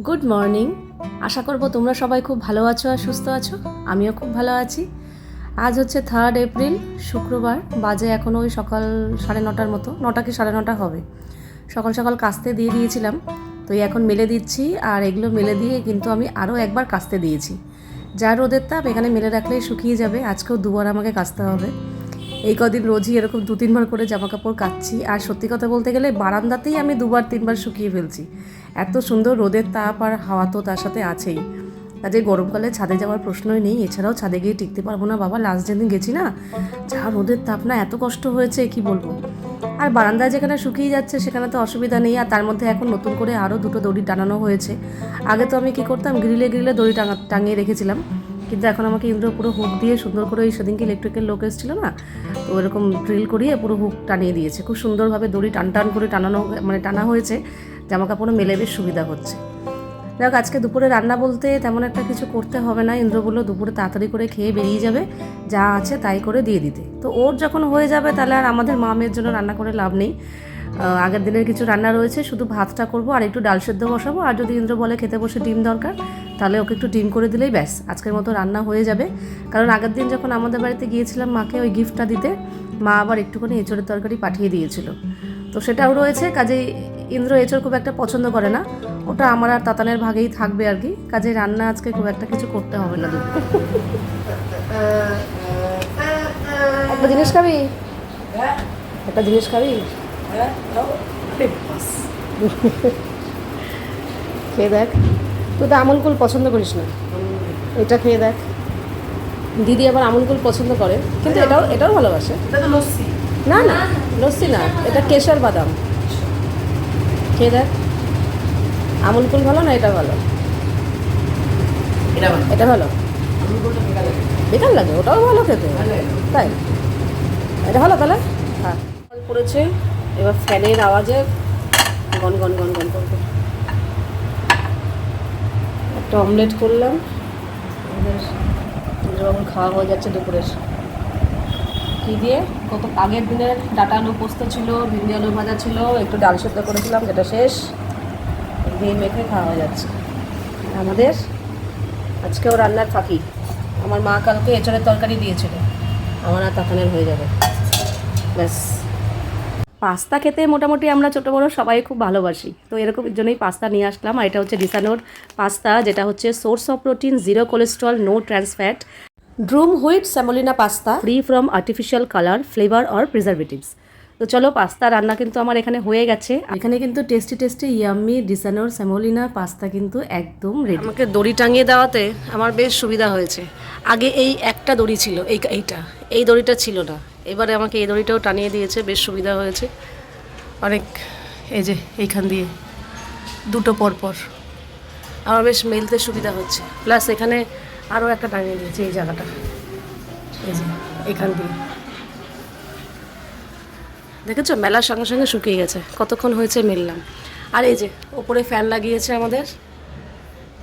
Good morning. আশা করব তোমরা সবাই খুব ভালো আছো আর সুস্থ আছো। আমিও খুব ভালো আছি। আজ হচ্ছে 3 এপ্রিল, শুক্রবার। বাজে এখনও ওই সকাল 9:30 মতো, 9টা কি 9:30 হবে। সকাল সকাল কাস্তে দিয়ে দিয়েছিলাম, তো এখন মেলে দিচ্ছি। আর এগুলো মেলে দিয়ে কিন্তু আমি আরও একবার কাস্তে দিয়েছি। যা রোদের তাপ, এখানে মেলে রাখলেই শুকিয়ে যাবে। আজকেও দুবার আমাকে কাচতে হবে। এই কদিন রোজই এরকম 2-3 বার করে জামা কাপড় কাচ্ছি। আর সত্যি কথা বলতে গেলে বারান্দাতেই আমি 2-3 বার শুকিয়ে ফেলছি। এত সুন্দর রোদের তাপ আর হাওয়া তো তার সাথে আছেই। কাজে গরমকালে ছাদে যাওয়ার প্রশ্নই নেই। এছাড়াও ছাদে গিয়ে টিকতে পারবো না বাবা। লাস্ট যেদিন গেছি না, যা রোদের তাপ না, এত কষ্ট হয়েছে কি বলবো। আর বারান্দায় যেখানে শুকিয়ে যাচ্ছে সেখানে তো অসুবিধা নেই। আর তার মধ্যে এখন নতুন করে আরও 2টো দড়ি টানানো হয়েছে। আগে তো আমি কি করতাম, গ্রিলে গ্রিলে দড়ি টাঙিয়ে রেখেছিলাম, কিন্তু এখন আমাকে ইন্দ্র পুরো হুক দিয়ে সুন্দর করে, ওই সেদিনকে ইলেকট্রিকের লোক এসেছিলো না, তো এরকম ড্রিল করিয়ে পুরো হুক টানিয়ে দিয়েছে। খুব সুন্দরভাবে দড়ি টান করে টানা হয়েছে। জামা কাপড়ও মেলে বেশ সুবিধা হচ্ছে। যাক, আজকে দুপুরে রান্না বলতে তেমন একটা কিছু করতে হবে না। ইন্দ্র বললো দুপুরে তাড়াতাড়ি করে খেয়ে বেরিয়ে যাবে, যা আছে তাই করে দিয়ে দিতে। তো ওর যখন হয়ে যাবে তাহলে আর আমাদের মামের জন্য রান্না করে লাভ নেই। আগের দিনের কিছু রান্না রয়েছে, শুধু ভাতটা করবো আর একটু ডাল সেদ্ধ বসাবো। আর যদি ইন্দ্র বলে খেতে বসে ডিম দরকার, তাহলে ওকে একটু ডিম করে দিলেই ব্যাস, আজকের মতো রান্না হয়ে যাবে। কারণ আগের দিন যখন আমাদের বাড়িতে গিয়েছিলাম মাকে ওই গিফটটা দিতে, মা আবার একটুখানি এঁচড়ের তরকারি পাঠিয়ে দিয়েছিল, তো সেটাও রয়েছে। কাজেই ইন্দ্র এঁচড় খুব একটা পছন্দ করে না, ওটা আমার আর তাতানের ভাগেই থাকবে আর কি। কাজে রান্না আজকে খুব একটা কিছু করতে হবে না। একটা জিনিস খাবি, একটা জিনিস খাবি, খেয়ে দেখ। তুই তো আমুল কুল পছন্দ করিস না, এটা খেয়ে দেখ। দিদি আবার আমুল কুল পছন্দ করে, কিন্তু এটাও ভালোবাসে। না না, লস্যি না, এটা কেশর বাদাম। খেয়ে দেখ, আমুল কুল ভালো না এটা ভালো? এটা ভালো, বেকার লাগে, ওটাও ভালো খেতে। তাই এটা ভালো তাহলে। হ্যাঁ, পড়েছে। এবার ফ্যানের আওয়াজে গন গন গন গন করবে। একটা অমলেট করলাম, যখন খাওয়া হয়ে যাচ্ছে দুপুরের। কী দিয়ে, কত আগের দিনের ডাটা আলু পোস্ত ছিল, ভিন্ডি আলু ভাজা ছিল, একটু ডাল সেদ্ধ করেছিলাম, যেটা শেষ, দিয়ে মেখে খাওয়া হয়ে যাচ্ছে আমাদের। আজকেও রান্নার ফাঁকি। আমার মা কালকে এঁচড়ের তরকারি দিয়েছিল, আমার আর তাতানের হয়ে যাবে ব্যাস। পাস্তা খেতে মোটামুটি আমরা ছোটো বড়ো সবাই খুব ভালোবাসি, তো এরকম জন্যই পাস্তা নিয়ে আসলাম। আর এটা হচ্ছে ডিসানোর পাস্তা, যেটা হচ্ছে source of protein, 0 cholesterol, no trans fat, durum wheat semolina pasta, free from artificial colour, flavour or preservatives. তো চলো, পাস্তা রান্না কিন্তু আমার এখানে হয়ে গেছে। এখানে কিন্তু টেস্টি ইয়াম্মি ডিসানোর সেমোলিনা পাস্তা কিন্তু একদম রেডি। আমাকে দড়ি টাঙিয়ে দেওয়াতে আমার বেশ সুবিধা হয়েছে। আগে এই একটা দড়ি ছিল, এই দড়িটা ছিল না, এবারে আমাকে এই দড়িটাও টানিয়ে দিয়েছে, বেশ সুবিধা হয়েছে অনেক। এই যে এইখান দিয়ে 2টো পরপর আমার বেশ মেলতে সুবিধা হচ্ছে। প্লাস এখানে আরও একটা টানিয়ে দিয়েছে এই জায়গাটা, এই যে এখান দিয়ে দেখেছো, মেলার সঙ্গে সঙ্গে শুকিয়ে গেছে। কতক্ষণ হয়েছে মেললাম। আর এই যে ওপরে ফ্যান লাগিয়েছে আমাদের,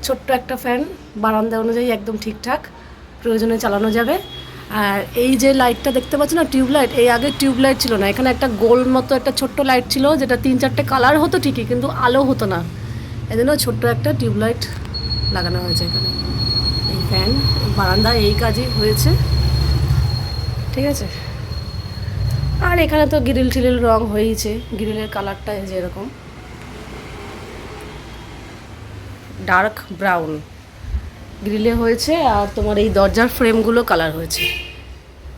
ছোট্ট একটা ফ্যান, বারান্দা অনুযায়ী একদম ঠিকঠাক, প্রয়োজনে চালানো যাবে। আর এই যে লাইটটা দেখতে পাচ্ছ না, টিউবলাইট, এই আগে টিউবলাইট ছিল না, এখানে একটা গোল মতো একটা ছোট্ট লাইট ছিল, যেটা 3-4টে কালার হতো ঠিকই, কিন্তু আলো হতো না। এই জন্য ছোট্ট একটা টিউবলাইট লাগানো হয়েছে এখানে। এই ফ্যান বারান্দা এই কাজই হয়েছে, ঠিক আছে। আর এখানে তো গ্রিল টিরিল রং হয়েছে, গ্রিলের কালারটা এই যে এরকম ডার্ক ব্রাউন গ্রিলে হয়েছে। আর তোমার এই দরজার ফ্রেমগুলো কালার হয়েছে,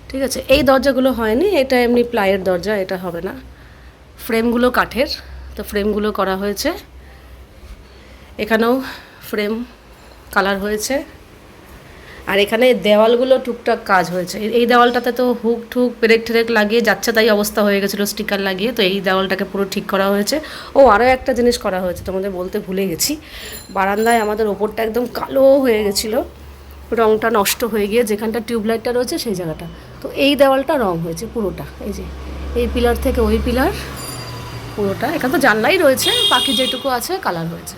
ঠিক আছে। এই দরজাগুলো হয়নি, এটা এমনি প্লাইয়ের দরজা, এটা হবে না। ফ্রেমগুলো কাঠের, তো ফ্রেমগুলো করা হয়েছে। এখানেও ফ্রেম কালার হয়েছে। আর এখানে দেওয়ালগুলো টুকটাক কাজ হয়েছে। এই দেওয়ালটাতে তো হুক ঠুক পেরেক ঠেরেক লাগিয়ে যাচ্ছে তাই অবস্থা হয়ে গেছিলো, স্টিকার লাগিয়ে। তো এই দেওয়ালটাকে পুরো ঠিক করা হয়েছে। ও আরও একটা জিনিস করা হয়েছে, তোমাদের বলতে ভুলে গেছি। বারান্দায় আমাদের ওপরটা একদম কালো হয়ে গেছিলো, রঙটা নষ্ট হয়ে গিয়ে যেখানটা টিউবলাইটটা রয়েছে সেই জায়গাটা, তো এই দেওয়ালটা রং হয়েছে পুরোটা। এই যে এই পিলার থেকে ওই পিলার পুরোটা, এখানে তো জানলাই রয়েছে, বাকি যেটুকু আছে কালার হয়েছে।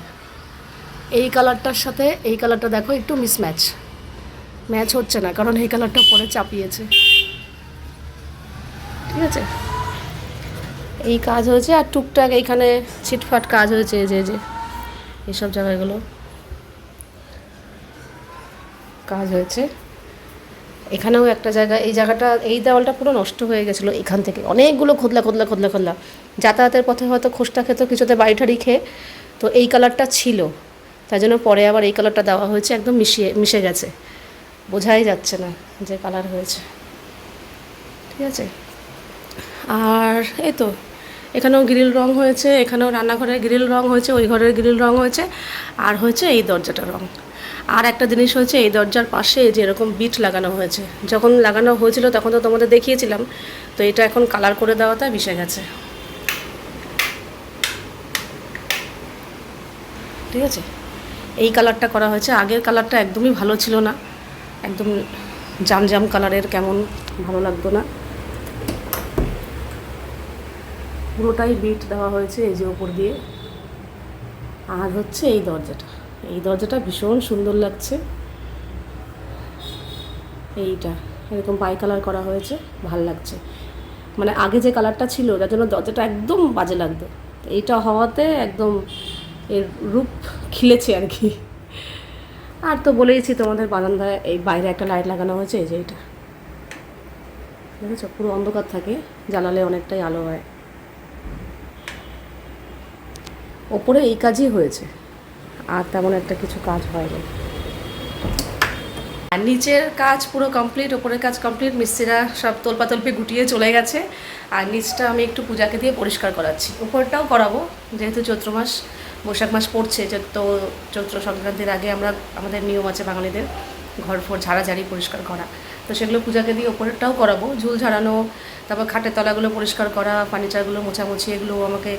এই কালারটার সাথে এই কালারটা দেখো একটু ম্যাচ হচ্ছে না, কারণ এই কালারটা পরে চাপিয়েছে, ঠিক আছে। এই কাজ হয়েছে। আর টুকটাক এইখানে ছিটফাট কাজ হয়েছে, এই যে এইসব জায়গাগুলো কাজ হয়েছে। এখানেও একটা জায়গা, এই জায়গাটা, এই দেওয়ালটা পুরো নষ্ট হয়ে গেছিলো। এখান থেকে অনেকগুলো খোদলা যাতায়াতের পথে হয়তো খোসটা খেত কিছুতে বাড়ি ঠাড়ি খেয়ে, তো এই কালারটা ছিল, তাই জন্য পরে আবার এই কালারটা দেওয়া হয়েছে। একদম মিশে গেছে, বোঝাই যাচ্ছে না যে কালার হয়েছে। ঠিক আছে, আর এই তো এখানেও গ্রিল রং হয়েছে, এখানেও রান্নাঘরের গ্রিল রং হয়েছে, ওই ঘরের গ্রিল রং হয়েছে, আর হয়েছে এই দরজাটা রং। আর একটা জিনিস হয়েছে, এই দরজার পাশে যে এরকম বিট লাগানো হয়েছে, যখন লাগানো হয়েছিল তখন তো তোমাদের দেখিয়েছিলাম, তো এটা এখন কালার করে দেওয়াতে মিশে গেছে। ঠিক আছে, এই কালারটা করা হয়েছে। আগের কালারটা একদমই ভালো ছিল না, একদম জাম কালারের, কেমন ভালো লাগতো না। পুরোটাই বিট দেওয়া হয়েছে এই যে ওপর দিয়ে। আর হচ্ছে এই দরজাটা ভীষণ সুন্দর লাগছে। এইটা এরকম বাই কালার করা হয়েছে, ভাল লাগছে। মানে আগে যে কালারটা ছিল যার জন্য দরজাটা একদম বাজে লাগতো, এইটা হওয়াতে একদম এর রূপ খিলেছে আর কি। আর তো বলেইছি তোমাদের বারান্দায় এই বাইরে একটা লাইট লাগানো হয়েছে, এই যে এইটা দেখেছো, পুরো অন্ধকার থাকে, জ্বালালে অনেকটাই আলো হয়। ওপরে এই কাজই হয়েছে, আর তেমন একটা কিছু কাজ হয়নি। আর নিচের কাজ পুরো কমপ্লিট, ওপরের কাজ কমপ্লিট, মিস্ত্রিরা সব তোলপাতলপে গুটিয়ে চলে গেছে। আর নিচটা আমি একটু পূজাকে দিয়ে পরিষ্কার করাচ্ছি, উপরটাও করাবো, যেহেতু চৈত্র মাস, বৈশাখ মাস পড়ছে, তো চৈত্র সংক্রান্তির আগে আমাদের নিয়ম আছে বাঙালিদের ঘর ফর ঝাড়াঝাড়ি পরিষ্কার করা, তো সেগুলো পূজাকে দিয়ে ওপরেরটাও করাবো, ঝুল ঝাড়ানো, তারপর খাটের তলাগুলো পরিষ্কার করা, ফার্নিচারগুলো মোছামুছি, এগুলো আমাকে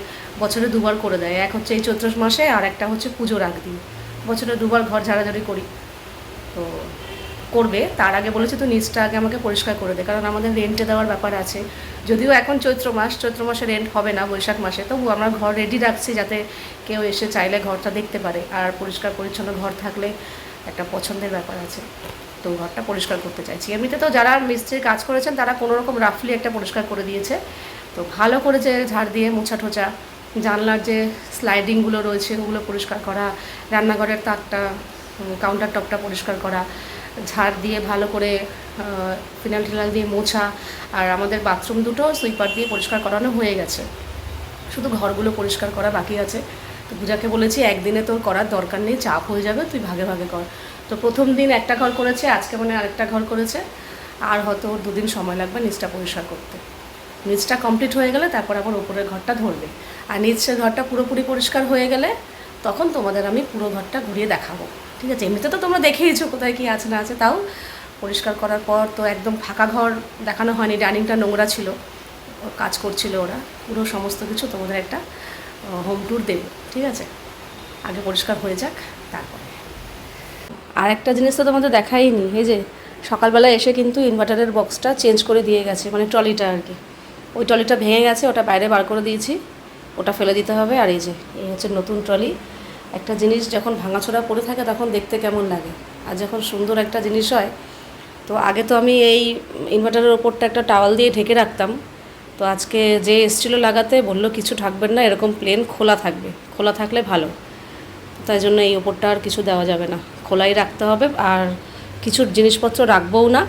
বছরে দুবার করে দেয়। এক হচ্ছে এই চৈত্র মাসে, আর একটা হচ্ছে পুজোর আগ দিন, বছরে দুবার ঘর ঝাড়াঝাড়ি করি। তো করবে, তার আগে বলেছে তো নিচটা আগে আমাকে পরিষ্কার করে দে, কারণ আমাদের রেন্টে দেওয়ার ব্যাপার আছে। যদিও এখন চৈত্র মাসে রেন্ট হবে না, বৈশাখ মাসে, তবু আমরা ঘর রেডি রাখছি যাতে কেউ এসে চাইলে ঘরটা দেখতে পারে। আর পরিষ্কার পরিচ্ছন্ন ঘর থাকলে একটা পছন্দের ব্যাপার আছে, তো ঘরটা পরিষ্কার করতে চাইছি। এমনিতে তো যারা মিস্ত্রির কাজ করেছেন তারা কোনোরকম রাফলি একটা পরিষ্কার করে দিয়েছে, তো ভালো করেছে ঝাড় দিয়ে মোছা টোছা, জানলার যে স্লাইডিংগুলো রয়েছে ওগুলো পরিষ্কার করা, রান্নাঘরের তাকটা, কাউন্টার টপটা পরিষ্কার করা, ঝাড় দিয়ে ভালো করে ফিনাইল টিনাল দিয়ে মোছা, আর আমাদের বাথরুম দুটো সুইপার দিয়ে পরিষ্কার করানো হয়ে গেছে, শুধু ঘরগুলো পরিষ্কার করা বাকি আছে। তো পূজাকে বলেছি একদিনে তোর করার দরকার নেই, চাপ হয়ে যাবে, তুই ভাগে ভাগে কর। তো প্রথম দিন একটা ঘর করেছে, আজকে মানে আরেকটা ঘর করেছে, আর হয়তো ওর 2 দিন সময় লাগবে নিচটা পরিষ্কার করতে। নিচটা কমপ্লিট হয়ে গেলে তারপর আবার ওপরের ঘরটা ধরবে, আর নিচের ঘরটা পুরোপুরি পরিষ্কার হয়ে গেলে তখন তোমাদের আমি পুরো ঘরটা ঘুরিয়ে দেখাবো। ঠিক আছে, এমনিতে তো তোমরা দেখেইছো কোথায় কী আছে না আছে, তাও পরিষ্কার করার পর তো একদম ফাঁকা ঘর দেখানো হয়নি, ডাইনিংটা নোংরা ছিল, কাজ করছিল ওরা, পুরো সমস্ত কিছু তোমাদের একটা হোম ট্যুর দেবে। ঠিক আছে, আগে পরিষ্কার হয়ে যাক তারপরে। আর একটা জিনিস তো তোমাদের দেখাইনি, এই যে সকালবেলা এসে কিন্তু ইনভার্টারের বক্সটা চেঞ্জ করে দিয়ে গেছে, মানে ট্রলিটা আর কি, ওই ট্রলিটা ভেঙে গেছে, ওটা বাইরে বার করে দিয়েছি, ওটা ফেলে দিতে হবে। আর এই যে এই হচ্ছে নতুন ট্রলি। একটা জিনিস যখন ভাঙাচোরা পড়ে থাকে তখন দেখতে কেমন লাগে, আর যখন সুন্দর একটা জিনিস হয়। তো আগে তো আমি এই ইনভার্টারের ওপরটা একটা টাওয়াল দিয়ে ঢেকে রাখতাম, তো আজকে যে এসেছিলো লাগাতে বললো কিছু থাকবেন না, এরকম প্লেন খোলা থাকবে, খোলা থাকলে ভালো, তাই জন্য এই ওপরটা আর কিছু দেওয়া যাবে না, খোলাই রাখতে হবে। আর কিছু জিনিসপত্র রাখবও না,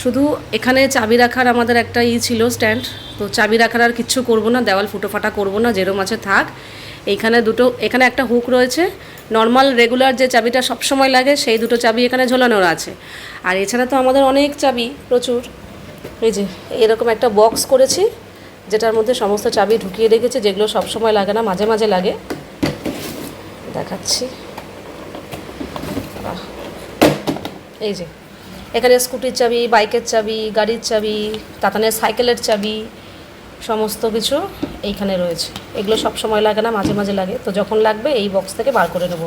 শুধু এখানে চাবি রাখার আমাদের একটা ছিল স্ট্যান্ড, তো চাবি রাখার আর কিচ্ছু করবো না, দেওয়াল ফুটো ফাটা করবো না, যেরম আছে থাক। এইখানে এখানে একটা হুক রয়েছে, নর্মাল রেগুলার যে চাবিটা সবসময় লাগে সেই দুটো চাবি এখানে ঝোলানোর আছে। আর এছাড়া তো আমাদের অনেক চাবি প্রচুর, এই যে এরকম একটা বক্স করেছি যেটার মধ্যে সমস্ত চাবি ঢুকিয়ে রেখেছে, যেগুলো সবসময় লাগে না, মাঝে মাঝে লাগে, দেখাচ্ছি। এই যে এখানে স্কুটির চাবি, বাইকের চাবি, গাড়ির চাবি, তাতানের সাইকেলের চাবি, সমস্ত কিছু এইখানে রয়েছে। এগুলো সব সময় লাগে না, মাঝে মাঝে লাগে, তো যখন লাগবে এই বক্স থেকে বার করে নেব,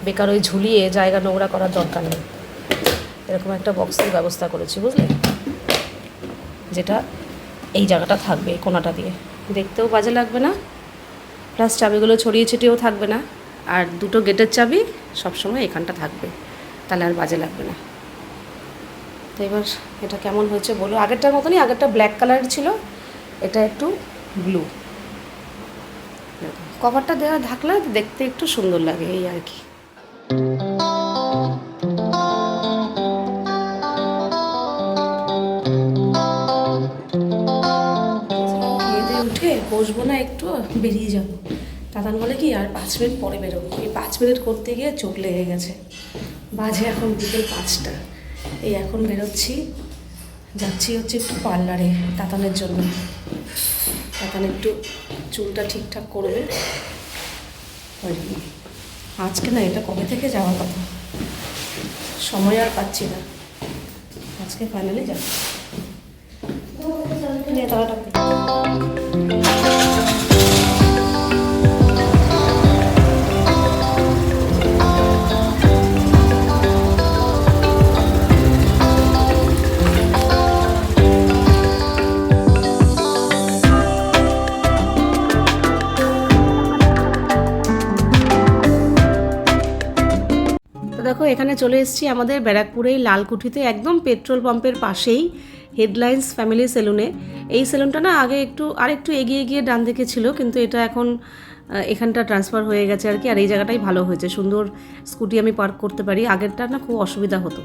বেকার ওই ঝুলিয়ে জায়গা নোংরা করার দরকার নেই। এরকম একটা বক্সের ব্যবস্থা করেছি, বুঝলে, যেটা এই জায়গাটা থাকবে, এই কোনাটা দিয়ে, দেখতেও বাজে লাগবে না, প্লাস চাবিগুলো ছড়িয়ে ছিটিয়েও থাকবে না। আর দুটো গেটের চাবি সবসময় এখানটা থাকবে, তাহলে আর বাজে লাগবে না। তো এবার এটা কেমন হয়েছে বলো। আগেরটার মতনই, আগেরটা ব্ল্যাক কালার ছিল, এটা একটু ব্লু, কভারটা দেওয়া ঢাকলে দেখতে একটু সুন্দর লাগে এই আর কি। খেয়ে উঠে বসবো না, একটু বেরিয়ে যাব। তাতান বলে কি আর 5 মিনিট পরে বেরোবো। এই 5 মিনিট করতে গিয়ে চোখ লেগে গেছে। বাজে এখন বিকেল 5টা। এই এখন বেরোচ্ছি, যাচ্ছি হচ্ছে একটু পার্লারে তাতানের জন্য। তাতান একটু চুলটা ঠিকঠাক করবে। আজকে না, এটা কবে থেকে যাওয়ার কথা, সময় আর পাচ্ছি না। আজকে ফাইনালি যাচ্ছি। দেখো এখানে চলে এসেছি আমাদের ব্যারাকপুরেই লালকুঠিতে, একদম পেট্রোল পাম্পের পাশেই হেডলাইন্স ফ্যামিলি সেলুনে। এই সেলুনটা না আগে আরেকটু এগিয়ে গিয়ে ডান দিকে ছিল, কিন্তু এটা এখন এখানটা ট্রান্সফার হয়ে গেছে আর কি। আর এই জায়গাটাই ভালো হয়েছে, সুন্দর স্কুটি আমি পার্ক করতে পারি। আগেরটা না খুব অসুবিধা হতো।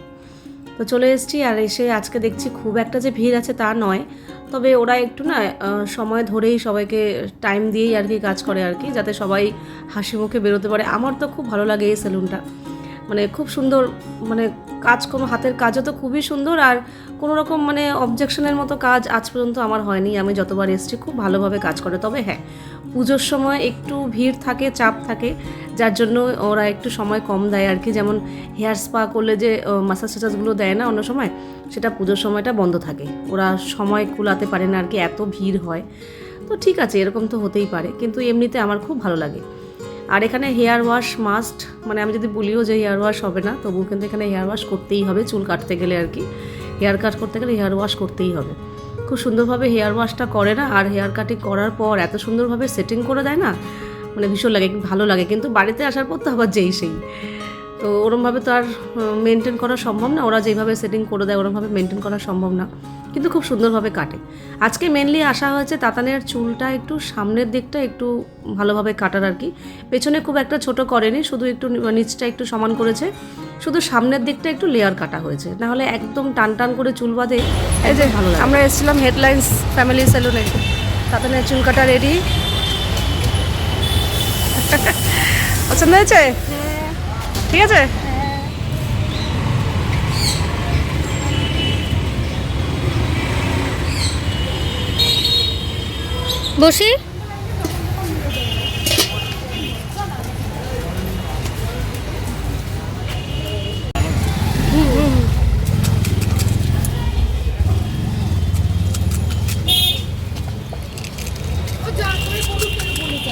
তো চলে এসেছি, আর এসে আজকে দেখছি খুব একটা যে ভিড় আছে তা নয়, তবে ওরা একটু না সময় ধরেই সবাইকে টাইম দিয়েই আর কি কাজ করে আর কি, যাতে সবাই হাসি মুখে বেরোতে পারে। আমার তো খুব ভালো লাগে এই সেলুনটা, মানে খুব সুন্দর, মানে কাজকর্ম, হাতের কাজও তো খুবই সুন্দর। আর কোনো রকম মানে অবজেকশনের মতো কাজ আজ পর্যন্ত আমার হয়নি, আমি যতবার এসেছি খুব ভালোভাবে কাজ করে। তবে হ্যাঁ, পুজোর সময় একটু ভিড় থাকে, চাপ থাকে, যার জন্য ওরা একটু সময় কম দেয় আর কি। যেমন হেয়ার স্পা করলে যে মাসাজ টাসাজগুলো দেয় না অন্য সময়, সেটা পুজোর সময়টা বন্ধ থাকে, ওরা সময় কুলাতে পারে না আর কি, এত ভিড় হয়। তো ঠিক আছে, এরকম তো হতেই পারে, কিন্তু এমনিতে আমার খুব ভালো লাগে। আর এখানে হেয়ার ওয়াশ মাস্ট, মানে আমি যদি বলিও যে হেয়ার ওয়াশ হবে না, তবুও কিন্তু এখানে হেয়ার ওয়াশ করতেই হবে, চুল কাটতে গেলে আর কি। হেয়ার কাট করতে গেলে হেয়ার ওয়াশ করতেই হবে। খুব সুন্দরভাবে হেয়ার ওয়াশটা করে না, আর হেয়ার কাটিং করার পর এত সুন্দরভাবে সেটিং করে দেয় না, মানে ভীষণ লাগে, ভালো লাগে। কিন্তু বাড়িতে আসার পর তো আবার যেই সেই, তো ওরমভাবে তো আর মেনটেন করা সম্ভব না, ওরা যেভাবে সেটিং করে দেয় ওরমভাবে মেনটেন করা সম্ভব না, কিন্তু খুব সুন্দরভাবে কাটে। আজকে মেনলি আসা হয়েছে তাতানের চুলটা একটু সামনের দিকটা একটু ভালোভাবে কাটার আর কি। পেছনে খুব একটা ছোট করেনি, শুধু একটু নিচটা একটু সমান করেছে, শুধু সামনের দিকটা একটু লেয়ার কাটা হয়েছে, নাহলে একদম টান টান করে চুল বাঁধে। এই যে ভালো লাগে। আমরা এসেছিলাম হেডলাইন্স ফ্যামিলি সেলুনে, তাতানের চুল কাটা রেডি। পছন্দ হয়েছে? ঠিক আছে। বসি।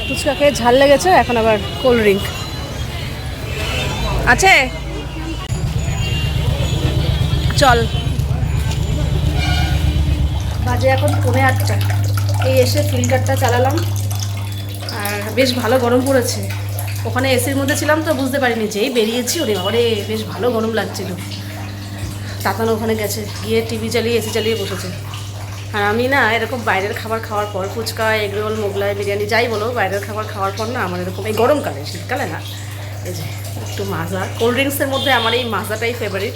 ফুচকা খেয়ে ঝাল লেগেছে, এখন আবার কোল্ড ড্রিঙ্ক আছে। চল, বাজে এখন 8:45। এই এসে ফিল্টারটা চালালাম, আর বেশ ভালো গরম পড়েছে। ওখানে এসির মধ্যে ছিলাম তো বুঝতে পারিনি, যেই বেরিয়েছি ওরে বাবারে বেশ ভালো গরম লাগছিল। তাতানো ওখানে গেছে, গিয়ে টিভি চালিয়ে এসি চালিয়ে বসেছে। আর আমি না এরকম বাইরের খাবার খাওয়ার পর, ফুচকা, এগরোল, মোগলাই, বিরিয়ানি যাই বলো, বাইরের খাবার খাওয়ার পর না আমার এরকম, এই গরমকালে, শীতকালে না, এই যে একটু মাজা, কোল্ড ড্রিঙ্কসের মধ্যে আমার এই মাজাটাই ফেভারিট।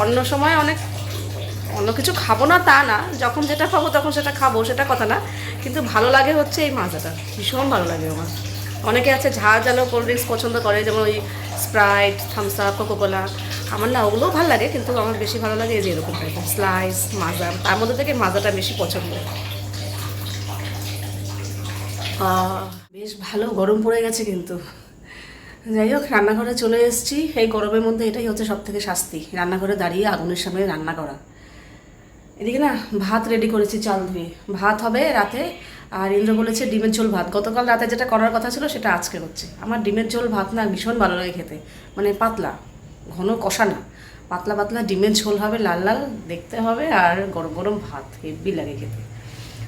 অন্য সময় অন্য কিছু খাবো না তা না, যখন যেটা খাবো তখন সেটা খাবো, সেটা কথা না, কিন্তু ভালো লাগে হচ্ছে এই মাজাটা, ভীষণ ভালো লাগে আমার। অনেকে আছে ঝাল ঝালো কোল্ড ড্রিঙ্কস পছন্দ করে, যেমন ওই স্প্রাইট, থামস আপ, কোকোকোলা। আমার না ওগুলোও ভালো লাগে, কিন্তু আমার বেশি ভালো লাগে এই যে এরকম টাইপের স্লাইস, মাজা, তার মধ্যে থেকে মাজাটা বেশি পছন্দ। বেশ ভালো গরম পড়ে গেছে কিন্তু। যাই হোক, রান্নাঘরে চলে এসেছি। এই গরমের মধ্যে এটাই হচ্ছে সব থেকে শাস্তি, রান্নাঘরে দাঁড়িয়ে আগুনের সামনে রান্না করা। এদিকে না ভাত রেডি করেছি, চাল ধুয়ে ভাত হবে রাতে। আর ইন্দ্র বলেছে ডিমের ঝোল ভাত, গতকাল রাতে যেটা করার কথা ছিল সেটা আজকে হচ্ছে। আমার ডিমের ঝোল ভাত না ভীষণ ভালো লাগে খেতে, মানে পাতলা, ঘন কষা না, পাতলা পাতলা ডিমের ঝোল হবে, লাল লাল দেখতে হবে, আর গরম গরম ভাত হেভি লাগে খেতে।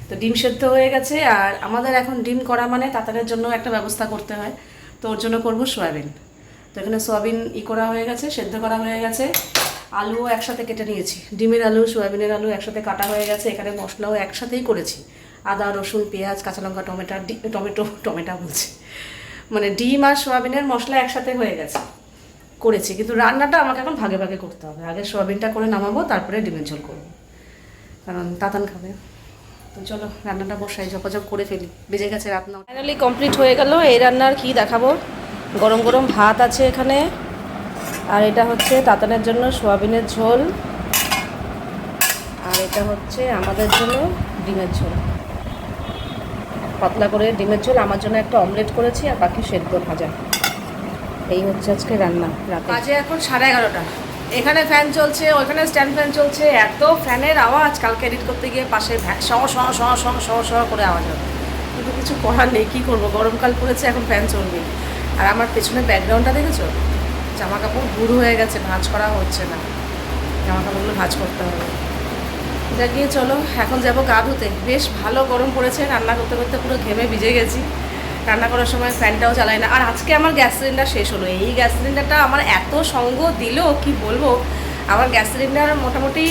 তো ডিম সেদ্ধ হয়ে গেছে, আর আমাদের এখন ডিম করা মানে তাতানের জন্য একটা ব্যবস্থা করতে হয়, তো ওর জন্য করবো সোয়াবিন। তো এখানে সোয়াবিন করা হয়ে গেছে, সেদ্ধ করা হয়ে গেছে, আলুও একসাথে কেটে নিয়েছি, ডিমের আলু সোয়াবিনের আলু একসাথে কাটা হয়ে গেছে, এখানে মশলাও একসাথেই করেছি। আদা রসুন পেঁয়াজ কাঁচা লঙ্কা টমেটো বলছি, মানে ডিম আর সোয়াবিনের মশলা একসাথে হয়ে গেছে, করেছি। কিন্তু রান্নাটা আমাকে এখন ভাগে ভাগে করতে হবে। আগে সোয়াবিনটা করে নামাবো, তারপরে ডিমের ঝোল করবো, কারণ তাতান খাবে। তো চলো রান্নাটা বসাই, ঝপাঝপ করে ফেলি, বেজে গেছে রাত 9। ফাইনালি কমপ্লিট হয়ে গেল। এই রান্নার কি দেখাবো, গরম গরম ভাত আছে এখানে, আর এটা হচ্ছে তাতানের জন্য সোয়াবিনের ঝোল, আর এটা হচ্ছে আমাদের জন্য ডিমের ঝোল, পাতলা করে ডিমের ঝোল। আমার জন্য একটা অমলেট করেছি, আর বাকি সেদ্ধ ভাজা। এই হচ্ছে আজকে রান্না। রাতে বাজে এখন 11:30। এখানে ফ্যান চলছে, ওইখানে স্ট্যান্ড ফ্যান চলছে, এত ফ্যানের আওয়াজ। কালকে এডিট করতে গিয়ে পাশে শ করে আওয়াজ হবে, কিন্তু কিছু করার নেই। কী করবো, গরমকাল পড়েছে, এখন ফ্যান চলবে। আর আমার পেছনে ব্যাকগ্রাউন্ডটা দেখেছো, জামা কাপড় বুড়ো হয়ে গেছে, ভাঁজ করা হচ্ছে না, জামা কাপড়গুলো ভাঁজ করতে হবে। যা গিয়ে চলো এখন যাবো গা ধুতে। বেশ ভালো গরম পড়েছে, রান্না করতে করতে পুরো ঘেমে ভিজে গেছি। রান্না করার সময় ফ্যানটাও চালাই না। আর আজকে আমার গ্যাস সিলিন্ডার শেষ হলো। এই গ্যাস সিলিন্ডারটা আমার এত সঙ্গ দিল, কি বলবো। আমার গ্যাস সিলিন্ডার মোটামুটি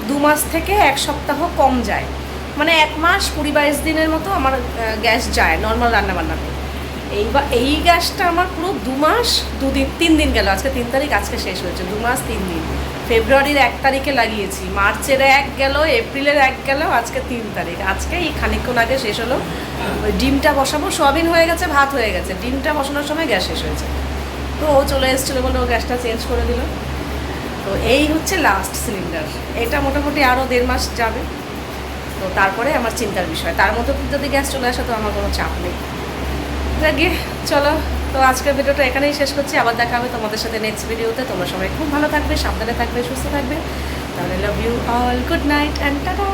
2 মাস থেকে 1 সপ্তাহ কম যায়, মানে 1 মাস 20-22 দিনের মতো আমার গ্যাস যায় নর্মাল রান্নাবান্নাতে। এই গ্যাসটা আমার পুরো 2 মাস 2 দিন 3 দিন গেল। আজকে 3 তারিখ, আজকে শেষ হয়েছে। 2 মাস 3 দিন। ফেব্রুয়ারির 1 তারিখে লাগিয়েছি, মার্চের 1 গেল, এপ্রিলের 1 গেল, আজকে 3 তারিখ। আজকে এই খানিকক্ষণ আগে শেষ হলো। ওই ডিমটা বসাবো, সোয়াবিন হয়ে গেছে, ভাত হয়ে গেছে, ডিমটা বসানোর সময় গ্যাস শেষ হয়েছে। তো ও চলে এসেছিলো বলে ও গ্যাসটা চেঞ্জ করে দিল। তো এই হচ্ছে লাস্ট সিলিন্ডার। এটা মোটামুটি আরও 1.5 মাস যাবে। তো তারপরে আমার চিন্তার বিষয়, তার মধ্যে যদি গ্যাস চলে আসে তো আমার কোনো চাপ নেই। গিয়ে চলো, তো আজকের ভিডিওটা এখানেই শেষ করছি। আবার দেখা হবে তোমাদের সাথে নেক্সট ভিডিওতে। তোমরা সবাই খুব ভালো থাকবে, সাবধানে থাকবে, সুস্থ থাকবে। তাহলে love you all, good night and tata.